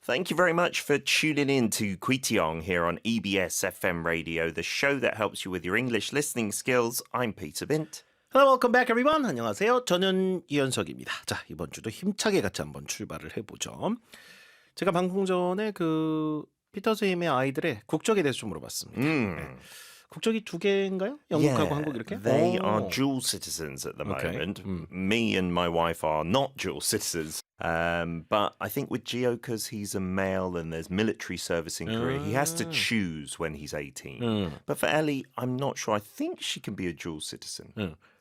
Thank you very much for tuning in to Kwitiong here on EBS FM Radio, the show that helps you with your English listening skills. I'm Peter Bint. Hello, welcome back everyone. 안녕하세요. 저는 이현석입니다. 자, 이번 주도 힘차게 같이 한번 출발을 해보죠. 제가 방송 전에 피터 선생님의 아이들의 국적에 대해서 좀 물어봤습니다. 네. 국적이 두 개인가요? 영국하고 한국 이렇게? They are dual citizens at the moment. Me and my wife are not dual citizens. But I think with Gio, because he's a male and there's military service in Korea, he has to choose when he's 18. But for Ellie, I'm not sure. I think she can be a dual citizen.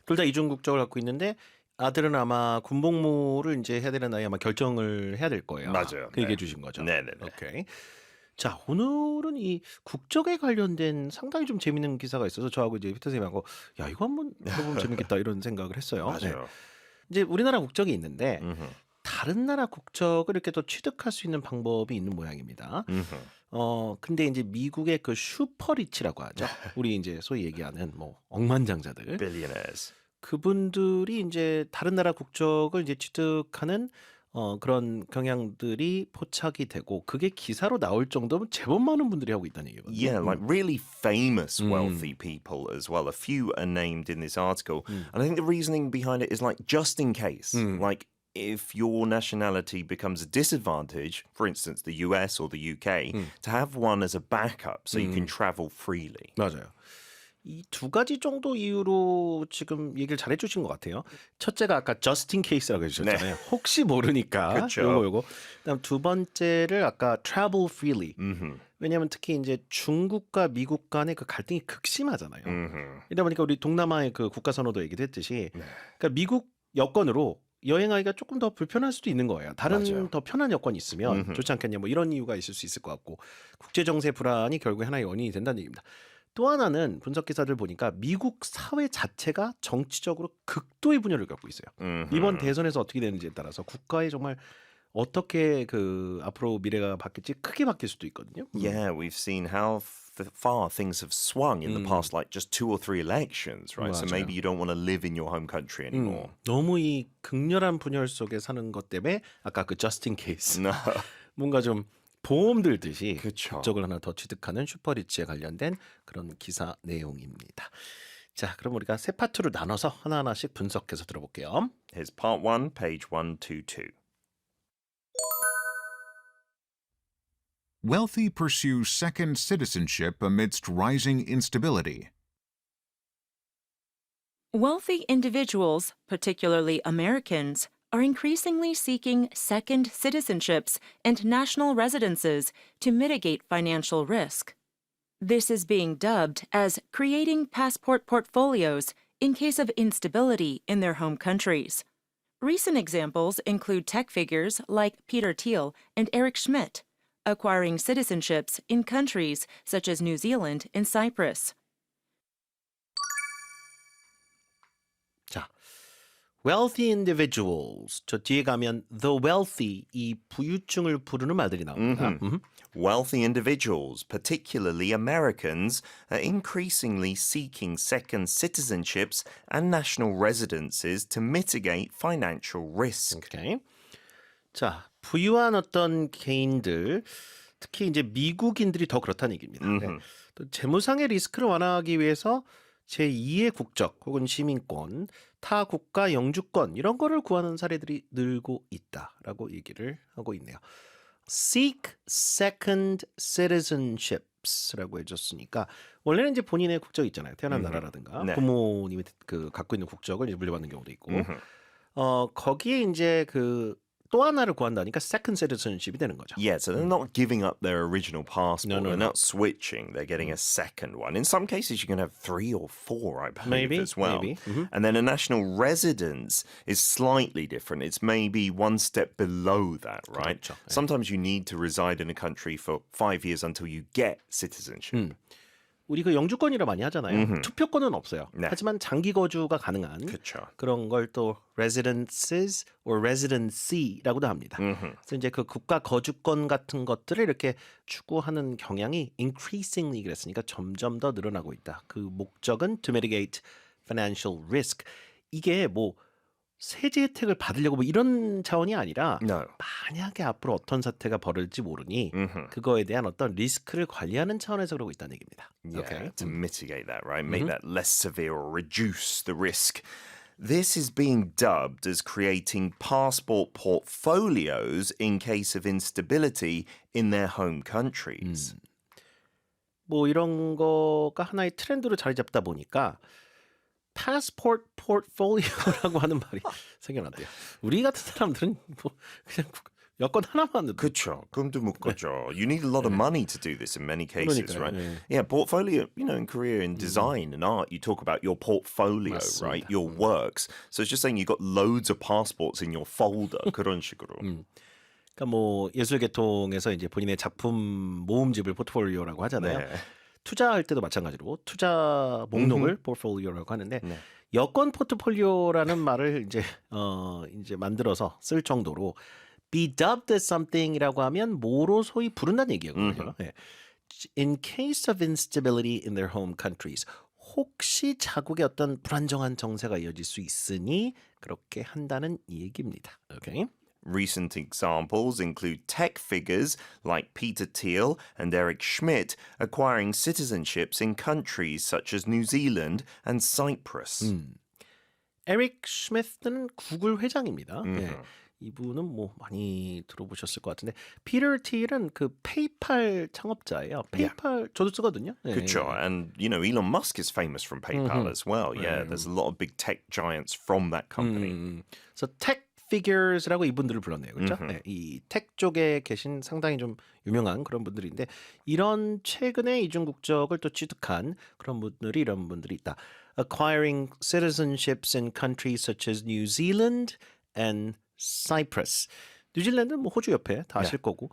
둘 다 이중 국적을 갖고 있는데 아들은 아마 군복무를 이제 해야 되는 나이 아마 결정을 해야 될 거예요. 맞아요. 그 얘기해 주신 거죠. 네네네. 오케이. 자, 오늘은 이 국적에 관련된 상당히 좀 재밌는 기사가 있어서 저하고 이제 피터 선생님하고 야, 이거 한번 들어보면 재밌겠다 이런 생각을 했어요. 맞아요. 네. 이제 우리나라 국적이 있는데 다른 나라 국적을 이렇게 또 취득할 수 있는 방법이 있는 모양입니다. 근데 이제 미국의 슈퍼리치라고 하죠. 우리 이제 소위 얘기하는 뭐 억만장자들. Billionaires. 그분들이 이제 다른 나라 국적을 이제 취득하는 그런 경향들이 포착이 되고 그게 기사로 나올 정도면 제법 많은 분들이 하고 있다는 얘기거든요. Yeah, like really famous wealthy people as well. A few are named in this article. And I think the reasoning behind it is like just in case. Like if your nationality becomes a disadvantage, for instance, the US or the UK, to have one as a backup so you can travel freely. 맞아요. 이 두 가지 정도 이유로 지금 얘기를 잘 해주신 것 같아요. 첫째가 아까 just in case라고 해주셨잖아요. 네. 혹시 모르니까. 그쵸. 요거. 그다음 두 번째를 아까 travel freely. 왜냐하면 특히 이제 중국과 미국 간의 그 갈등이 극심하잖아요. 이러다 보니까 우리 동남아의 그 국가 선호도 얘기도 했듯이, 그러니까 미국 여권으로 여행하기가 조금 더 불편할 수도 있는 거예요. 다른 맞아요. 더 편한 여건이 있으면 좋지 않겠냐 뭐 이런 이유가 있을 수 있을 것 같고 국제 정세 불안이 결국에 하나의 원인이 된다는 얘기입니다. 또 하나는 분석 기사들 보니까 미국 사회 자체가 정치적으로 극도의 분열을 겪고 있어요. 이번 대선에서 어떻게 되는지에 따라서 국가에 정말 어떻게 앞으로 미래가 바뀔지 크게 바뀔 수도 있거든요. Yeah, we've seen how far things have swung in the past, like just 2 or 3 elections, right? So 맞아요. maybe you don't want to live in your home country anymore. 너무 이 극렬한 분열 속에 사는 것 때문에 아까 just in case No. 뭔가 좀 보험 들듯이 그쵸. 국적을 하나 더 취득하는 슈퍼리치에 관련된 그런 기사 내용입니다. 자, 그럼 우리가 세 파트로 나눠서 하나하나씩 분석해서 들어볼게요. Here's part 1, page 122. Wealthy pursue second citizenship amidst rising instability. Wealthy individuals, particularly Americans, are increasingly seeking second citizenships and national residences to mitigate financial risk. This is being dubbed as creating passport portfolios in case of instability in their home countries. Recent examples include tech figures like Peter Thiel and Eric Schmidt, acquiring citizenships in countries such as New Zealand and Cyprus. 자, wealthy individuals. 저 뒤에 가면 the wealthy 이 부유층을 부르는 말들이 나옵니다. Wealthy individuals, particularly Americans, are increasingly seeking second citizenships and national residences to mitigate financial risk. 오케이. 자, 부유한 어떤 개인들, 특히 이제 미국인들이 더 그렇다는 얘기입니다. 네. 또 재무상의 리스크를 완화하기 위해서 제2의 국적 혹은 시민권, 타 국가 영주권 이런 거를 구하는 사례들이 늘고 있다라고 얘기를 하고 있네요. Seek second citizenships.라고 해줬으니까 원래는 이제 본인의 국적이 있잖아요. 태어난 나라라든가 네. 부모님이 갖고 있는 국적을 이제 물려받는 경우도 있고 거기에 이제 또 하나를 구한다니까 second citizenship이 되는 거죠. Yeah, so they're not giving up their original passport. No, they're no. not switching. They're getting a second one. In some cases, you can have 3 or 4, I believe, Maybe, as well. maybe. And then a national residence is slightly different. It's maybe one step below that, right? 그렇죠. 네. Sometimes you need to reside in a country for 5 years until you get citizenship. 우리 영주권이라 많이 하잖아요. 투표권은 없어요. 네. 하지만 장기 거주가 가능한 그쵸. 그런 걸 또 residences or residency라고도 합니다. 그래서 이제 그 국가 거주권 같은 것들을 이렇게 추구하는 경향이 increasingly 그랬으니까 점점 더 늘어나고 있다. 그 목적은 to mitigate financial risk. 이게 뭐 세제 혜택을 받으려고 뭐 이런 차원이 아니라 No. 만약에 앞으로 어떤 사태가 벌어질지 모르니 그거에 대한 어떤 리스크를 관리하는 차원에서 그러고 있다는 얘기입니다. Yeah, Okay. to mitigate that, right? Make that less severe or reduce the risk. This is being dubbed as creating passport portfolios in case of instability in their home countries. 뭐 이런 거가 하나의 트렌드로 자리 잡다 보니까 passport portfolio라고 하는 말이 생겨났대요. 우리 같은 사람들은 뭐 그냥 여권 하나만 넣고 그쵸. 금도 묶어줘. You need a lot of money to do this in many cases, 그러니까요, right? 예. Yeah, portfolio, in Korea, in design and art, you talk about your portfolio, 맞습니다. right? Your works. So it's just saying you've got loads of passports in your folder. 그런 식으로. 그러니까 뭐 예술계통에서 이제 본인의 작품 모음집을 포트폴리오라고 하잖아요. 네. 투자할 때도 마찬가지로 투자 목록을 포트폴리오라고 하는데 여권 포트폴리오라는 말을 이제 만들어서 쓸 정도로 be dubbed as something이라고 하면 뭐로 소위 부른다는 얘기거든요. 예. In case of instability in their home countries. 혹시 자국의 어떤 불안정한 정세가 이어질 수 있으니 그렇게 한다는 얘기입니다. Okay? Recent examples include tech figures like Peter Thiel and Eric Schmidt acquiring citizenships in countries such as New Zealand and Cyprus. 에릭 슈미트는 구글 회장입니다. 예. 이분은 뭐 많이 들어보셨을 것 같은데 피터 틸은 그 페이팔 창업자예요. 페이팔 저도 쓰거든요. 예. Good. And, Elon Musk is famous from PayPal as well. Yeah, there's a lot of big tech giants from that company. 그래서 tech figures라고 이분들을 불렀네요. 그렇죠? 네, 이 tech 쪽에 계신 상당히 좀 유명한 그런 분들인데 이런 최근에 이중 국적을 또 취득한 그런 분들이 이런 분들이 있다. Acquiring citizenships in countries such as New Zealand and Cyprus. 뉴질랜드는 뭐 호주 옆에 다 아실 거고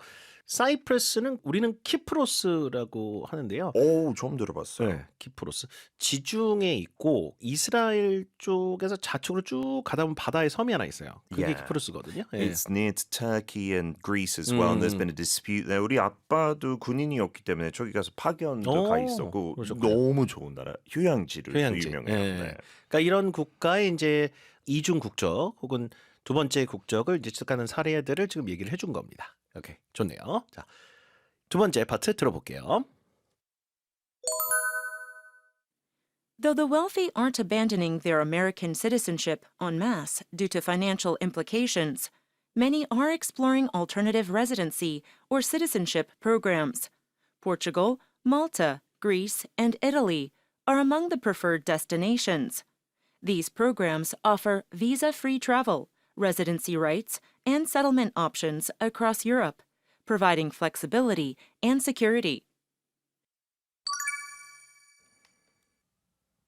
사이프러스는 우리는 키프로스라고 하는데요. 오, 처음 들어봤어요. 네, 키프로스. 지중해 있고 이스라엘 쪽에서 좌측으로 쭉 가다 보면 바다에 섬이 하나 있어요. 그게 Yeah. 키프로스거든요. 예. It's near to Turkey and Greece as well. And there's been a dispute there. 우리 아빠도 군인이었기 때문에 저기 가서 파견도 가 있었고 그러셨구나. 너무 좋은 나라. 휴양지로 휴양지. 유명해요. 예. 네. 그러니까 이런 국가의 이제 이중 국적 혹은 두 번째 국적을 이제 취득하는 사례들을 지금 얘기를 해준 겁니다. 오케이, 좋네요. 자, 두 번째 파트 들어볼게요. Though the wealthy aren't abandoning their American citizenship en masse due to financial implications, many are exploring alternative residency or citizenship programs. Portugal, Malta, Greece, and Italy are among the preferred destinations. These programs offer visa-free travel, residency rights, and settlement options across Europe, providing flexibility and security.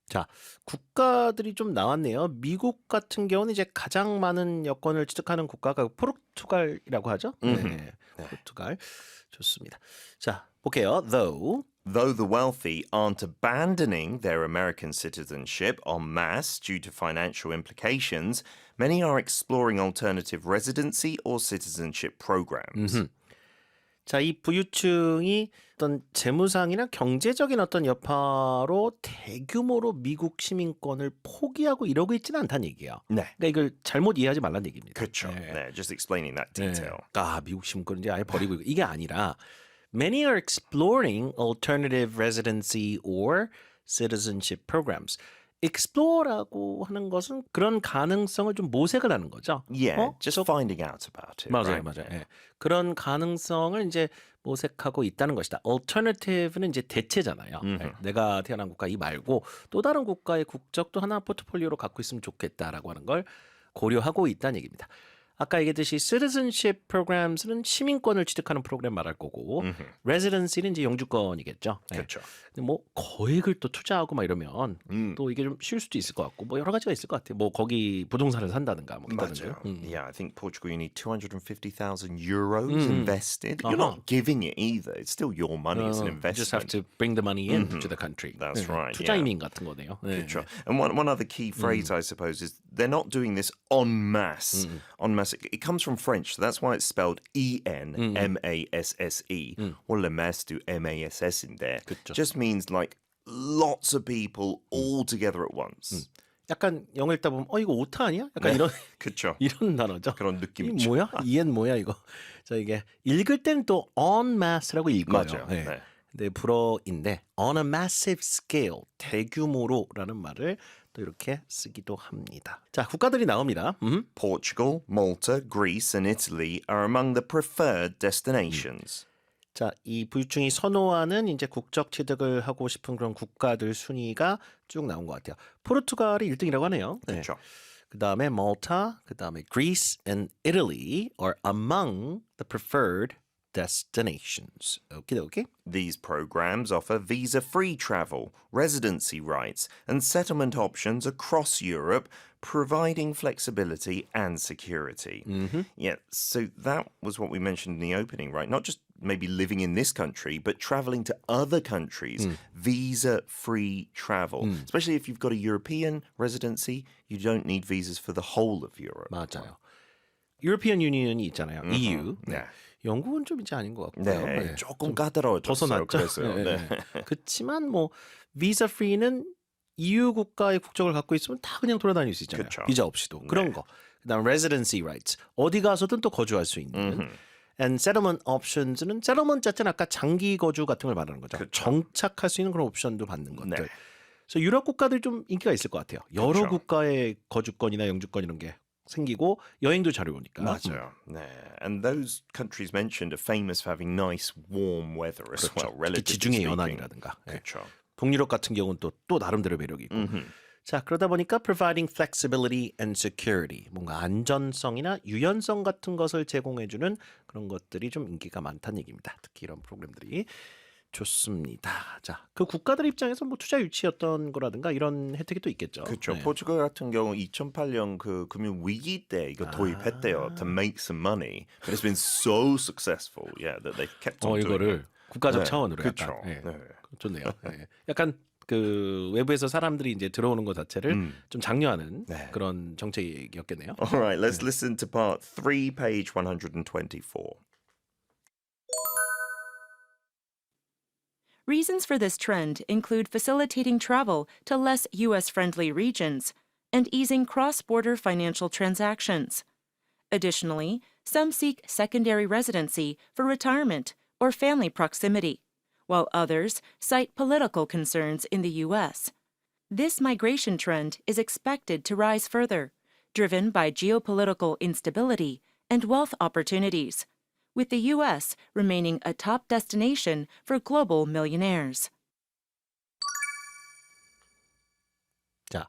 자, 국가들이 좀 나왔네요. 미국 같은 경우는 이제 가장 많은 여권을 취득하는 국가가 포르투갈이라고 하죠. 네, 포르투갈. 좋습니다. 자, 볼게요. Though the wealthy aren't abandoning their American citizenship en masse due to financial implications, many are exploring alternative residency or citizenship programs. 자, 이 부유층이 어떤 재무상이나 경제적인 어떤 여파로 대규모로 미국 시민권을 포기하고 이러고 있지는 않다는 얘기예요. 네. 그러니까 이걸 잘못 이해하지 말라는 얘기입니다. 그렇죠. 네, just explaining that detail. 아, 미국 시민권 이제 아예 버리고 이게 아니라 many are exploring alternative residency or citizenship programs. explore라고 하는 것은 그런 가능성을 좀 모색을 하는 거죠. Yeah, just finding out about it. 맞아요, right? 맞아요. 예. 그런 가능성을 이제 모색하고 있다는 것이다. alternative는 이제 대체잖아요. 예. 내가 태어난 국가 이 말고 또 다른 국가의 국적도 하나 포트폴리오로 갖고 있으면 좋겠다라고 하는 걸 고려하고 있다는 얘기입니다. 아까 얘기했듯이 citizenship programs는 시민권을 취득하는 프로그램 말할 거고 residency는 이제 영주권이겠죠. 네. 그렇죠. 근데 뭐 거액을 또 투자하고 막 이러면 또 이게 좀 쉬울 수도 있을 것 같고 뭐 여러 가지가 있을 것 같아요. 뭐 거기 부동산을 산다든가 뭐 있다든가요. 맞아요. Yeah, I think Portugal you need 250,000 euros invested. You're not giving it either. It's still your money. It's an You just have investment. to bring the money in to the country. That's right, 투자 yeah. 이민 같은 거네요. 네. Sure. And one other key phrase, I suppose, is they're not doing this en masse. En masse. It comes from French, so that's why it's spelled E-N-M-A-S-S-E. 원래 mass도 M-A-S-S in there. 그쵸. Just means like lots of people all together at once. 약간 영어 읽다 보면 이거 오타 아니야? 약간 이런 그쵸. 이런 단어죠. 그런 이 느낌이죠. 뭐야? 이엔 뭐야 이거? 자 이게 읽을 때는 또 en masse라고 읽어요. 맞아요. 네. 네. 근데 불어인데 on a massive scale 대규모로라는 말을 또 이렇게 쓰기도 합니다. 자 국가들이 나옵니다. Portugal, Malta, Greece, and Italy are among the preferred destinations. 자, 이 부유층이 선호하는 이제 국적 취득을 하고 싶은 그런 국가들 순위가 쭉 나온 것 같아요. 포르투갈이 1등이라고 하네요. 네. 그렇죠. 그 다음에 Malta, 그 다음에 Greece and Italy are among the preferred destinations. 오케이, 오케이. These programs offer visa-free travel, residency rights, and settlement options across Europe, providing flexibility and security. Yeah, so that was what we mentioned in the opening, right? Not just maybe living in this country, but traveling to other countries, visa-free travel. Especially if you've got a European residency, you don't need visas for the whole of Europe. 맞아요. European Union이 있잖아요. EU. 네. 영국은 좀 이제 아닌 것 같고요. 네, 조금 까다로워졌어요. 벗어났죠. 그래서요. 네. 그렇지만 뭐 비자 프리는 EU 국가의 국적을 갖고 있으면 다 그냥 돌아다닐 수 있잖아요. 그쵸. 비자 없이도. 그런 거. 그다음 residency rights. 어디 가서든 또 거주할 수 있는. And settlement options는 settlement 자체는 아까 장기 거주 같은 걸 말하는 거죠. 그쵸. 정착할 수 있는 그런 옵션도 받는 것들. 네. 그래서 유럽 국가들이 좀 인기가 있을 것 같아요. 여러 그쵸. 국가의 거주권이나 영주권 이런 게 생기고 여행도 잘 오니까. 맞아요. 네. And those countries mentioned are famous for having nice warm weather as well, 특히 relatively 지중해 speaking. 연안이라든가. 예. 그렇죠. 북유럽 같은 경우는 또 나름대로 매력이 있고. 자, 그러다 보니까 providing flexibility and security, 뭔가 안전성이나 유연성 같은 것을 제공해주는 그런 것들이 좀 인기가 많다는 얘기입니다. 특히 이런 프로그램들이 좋습니다. 자, 그 국가들 입장에서 뭐 투자 유치였던 거라든가 이런 혜택이 또 있겠죠. 그렇죠. 네. 포르투갈 같은 경우 2008년 그 금융 위기 때 이거 도입했대요. To make some money. But it's been so successful, yeah, that they kept on doing 이거를 it. 국가적 네, 차원으로 그쵸. 약간 예, 네. 좋네요. 예. 약간 그 외부에서 사람들이 이제 들어오는 것 자체를 좀 장려하는 네. 그런 정책이었겠네요. All right, let's listen to part 3, page 124. Reasons for this trend include facilitating travel to less U.S.-friendly regions and easing cross-border financial transactions. Additionally, some seek secondary residency for retirement or family proximity, while others cite political concerns in the U.S. This migration trend is expected to rise further, driven by geopolitical instability and wealth opportunities, with the U.S. remaining a top destination for global millionaires. 자,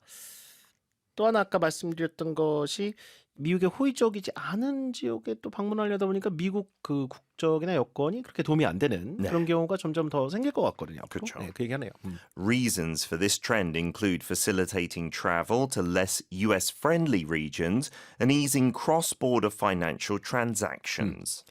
또 하나 아까 말씀드렸던 것이 미국의 호의적이지 않은 지역에 또 방문하려다 보니까 미국 그 국적이나 여권이 그렇게 도움이 안 되는 네. 그런 경우가 점점 더 생길 것 같거든요. 앞으로. 그쵸. 네, 그 얘기하네요. Reasons for this trend include facilitating travel to less US friendly regions and easing cross border financial transactions.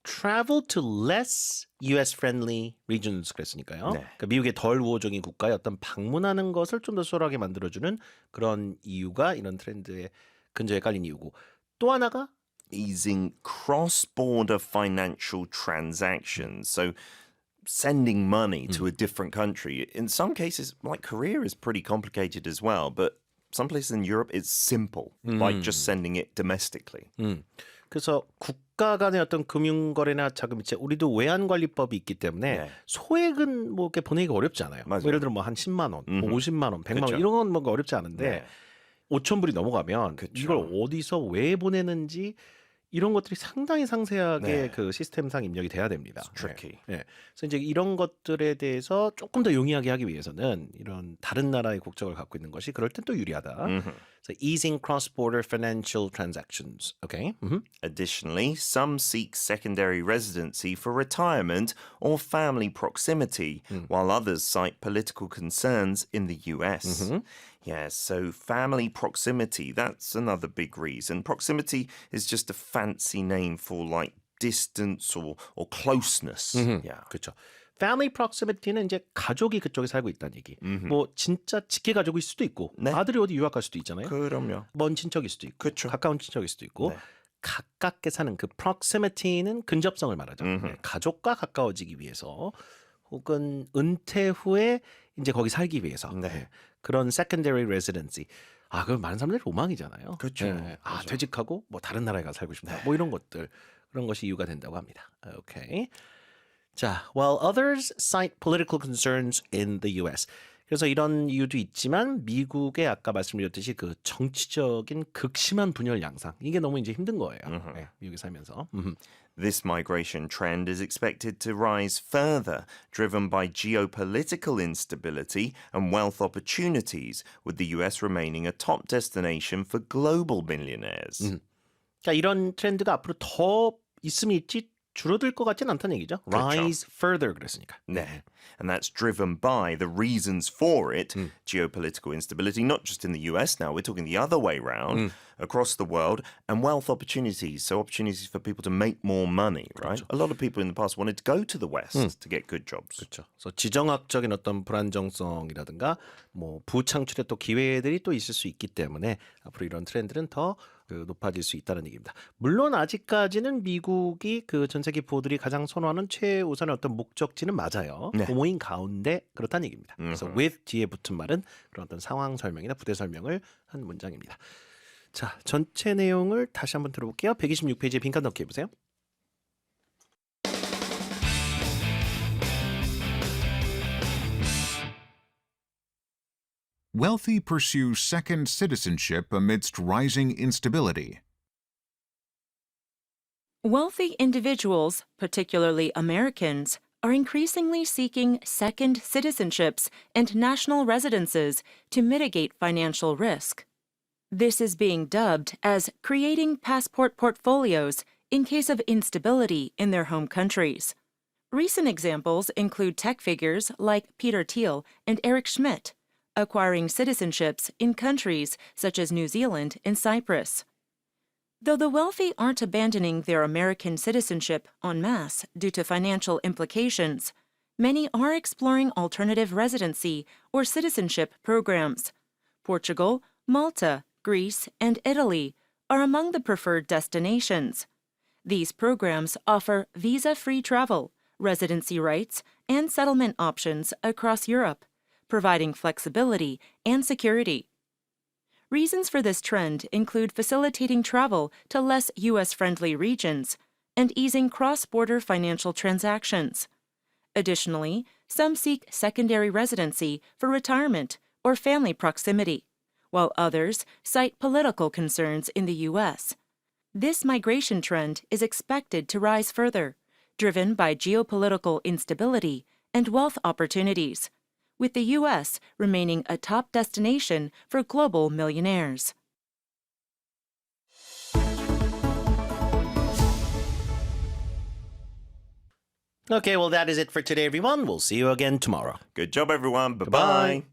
Travel to less US-friendly regions 그랬으니까요. 네. 그러니까 미국의 덜 우호적인 국가에 어떤 방문하는 것을 좀 더 수월하게 만들어주는 그런 이유가 이런 트렌드에 근저에 깔린 이유고 또 하나가 Easing cross border financial transactions. So, sending money to a different country. In some cases, like Korea, is pretty complicated as well, but some places in Europe, it's simple, like just sending it domestically. 그래서 국가 간의 어떤 금융거래나 자금이체 우리도 외환관리법이 있기 때문에 네. 소액은 뭐 이렇게 보내기가 어렵지 않아요. 맞아요. 뭐 예를 들어 뭐 한 10만 원, 뭐 50만 원, 100만 원 그쵸. 이런 건 뭔가 어렵지 않은데 네. 5천 불이 넘어가면 그쵸. 이걸 어디서 왜 보내는지 이런 것들이 상당히 상세하게 네. 그 시스템상 입력이 돼야 됩니다. tricky. 네. 그래서 이제 이런 것들에 대해서 조금 더 용이하게 하기 위해서는 이런 다른 나라의 국적을 갖고 있는 것이 그럴 땐 또 유리하다. So easing cross-border financial transactions. Okay. Additionally, some seek secondary residency for retirement or family proximity, while others cite political concerns in the US. Yeah, so family proximity, that's another big reason. Proximity is just a fancy name for like distance or closeness. Yeah. 그렇죠. Family proximity는 이제 가족이 그쪽에 살고 있다는 얘기. 뭐 진짜 직계 가족일 수도 있고 네. 아들이 어디 유학 갈 수도 있잖아요. 그럼요. 먼 친척일 수도 있고 그쵸. 가까운 친척일 수도 있고 네. 가깝게 사는 그 proximity는 근접성을 말하죠. 네, 가족과 가까워지기 위해서 혹은 은퇴 후에 이제 거기 살기 위해서 네. 네, 그런 secondary residency. 아, 그 많은 사람들이 로망이잖아요. 그렇죠. 예. 아, 퇴직하고 뭐 다른 나라에 가서 살고 싶다. 뭐 이런 것들. 그런 것이 이유가 된다고 합니다. 오케이. 자, while others cite political concerns in the US. 그래서 이런 이유도 있지만 미국의 아까 말씀드렸듯이 그 정치적인 극심한 분열 양상. 이게 너무 이제 힘든 거예요. 네, 미국에 살면서. This migration trend is expected to rise further, driven by geopolitical instability and wealth opportunities, with the US remaining a top destination for global millionaires. 그러니까 이런 트렌드가 앞으로 더 있으면 있지 줄어들 것 같지는 않다는 얘기죠. Rise further 그랬으니까. 네. And that's driven by the reasons for it, geopolitical instability, not just in the US now, we're talking the other way round, across the world, and wealth opportunities, so opportunities for people to make more money, right? A lot of people in the past wanted to go to the West to get good jobs. 그렇죠. 그래서 지정학적인 어떤 불안정성이라든가 뭐 부창출의 또 기회들이 또 있을 수 있기 때문에 앞으로 이런 트렌드는 더 높아질 수 있다는 얘기입니다. 물론 아직까지는 미국이 그 전 세계 부호들이 가장 선호하는 최우선의 어떤 목적지는 맞아요. 네. 모인 가운데 그렇다는 얘기입니다. 그래서 with 뒤에 붙은 말은 그런 어떤 상황 설명이나 부대 설명을 한 문장입니다. 자, 전체 내용을 다시 한번 들어볼게요. 126페이지에 빈칸 넣기 해보세요. Wealthy pursue second citizenship amidst rising instability. Wealthy individuals, particularly Americans, are increasingly seeking second citizenships and national residences to mitigate financial risk. This is being dubbed as creating passport portfolios in case of instability in their home countries. Recent examples include tech figures like Peter Thiel and Eric Schmidt, acquiring citizenships in countries such as New Zealand and Cyprus. Though the wealthy aren't abandoning their American citizenship en masse due to financial implications, many are exploring alternative residency or citizenship programs. Portugal, Malta, Greece, and Italy are among the preferred destinations. These programs offer visa-free travel, residency rights, and settlement options across Europe, providing flexibility and security. Reasons for this trend include facilitating travel to less U.S.-friendly regions and easing cross-border financial transactions. Additionally, some seek secondary residency for retirement or family proximity, while others cite political concerns in the U.S. This migration trend is expected to rise further, driven by geopolitical instability and wealth opportunities, with the U.S. remaining a top destination for global millionaires. Okay, well that is it for today, everyone. We'll see you again tomorrow. Good job, everyone. Bye-bye. Goodbye.